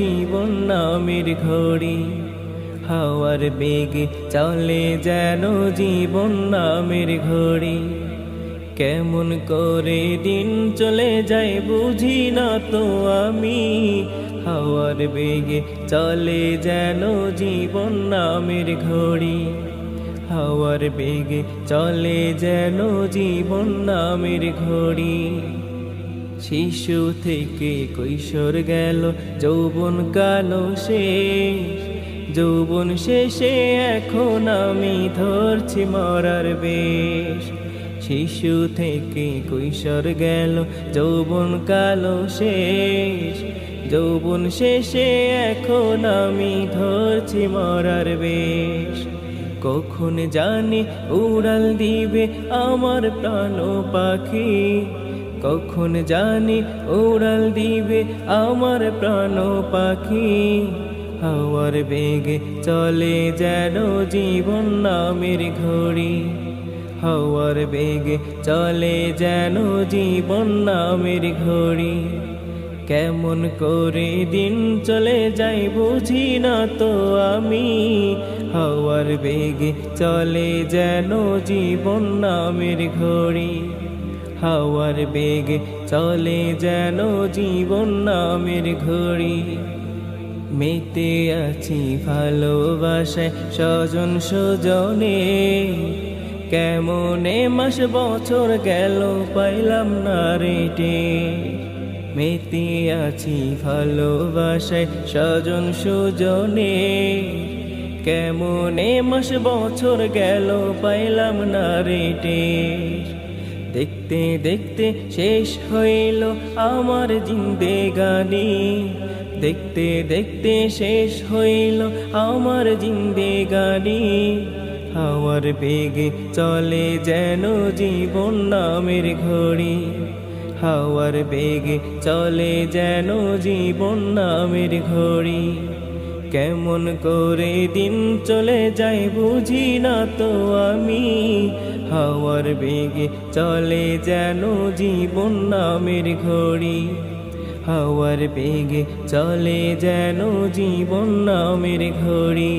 জীবন নামের ঘড়ি, হাওয়ার বেগে চলে যেন জীবন নামের ঘড়ি। কেমন করে দিন চলে যায় বুঝি না তো আমি, হাওয়ার বেগে চলে যেন জীবন নামের ঘড়ি, হাওয়ার বেগে চলে যেন জীবন নামের ঘড়ি। শিশু থেকে কৈশোর গেল, যৌবন কালো শেষ, যৌবন শেষে এখন আমি ধরছি মরার বেশ। শিশু থেকে কৈশোর গেল, যৌবন কালো শেষ, যৌবন শেষে এখন আমি ধরছি মরার বেশ। কখন জানি উড়াল দিবে আমার প্রাণ পাখি, কখন জানি উড়াল দিবে আমার প্রাণ পাখি। হাওয়ার বেগে চলে যেন জীবন নামের ঘড়ি, হাওয়ার বেগে চলে যেন জীবন নামের ঘড়ি। কেমন করে দিন চলে যাই বুঝি না তো আমি, হাওয়ার বেগে চলে যেন জীবন নামের ঘড়ি, হাওয়ার বেগে চলে যেন জীবন নামের ঘড়ি। মেতে আছি ভালোবাসায় স্বজন সুজনে, কেমনে মাস বছর গেল পাইলাম না রেটে। মেতে আছি ভালোবাসায় স্বজন সুজনে, কেমনে মাস বছর গেল পাইলাম না রেটে। দেখতে দেখতে শেষ হইল আমার জিন্দেগানি, দেখতে দেখতে শেষ হইল আমার জিন্দেগানি। হাওয়ার বেগে চলে যেন জীবন নামের ঘড়ি, হাওয়ার বেগে চলে যেন জীবন নামের ঘড়ি। কেমন করে দিন চলে যায় বুঝি না তো আমি, হাওয়ার বেগে চলে যেন জীবন নামের ঘড়ি, হাওয়ার বেগে চলে যেন জীবন নামের ঘড়ি।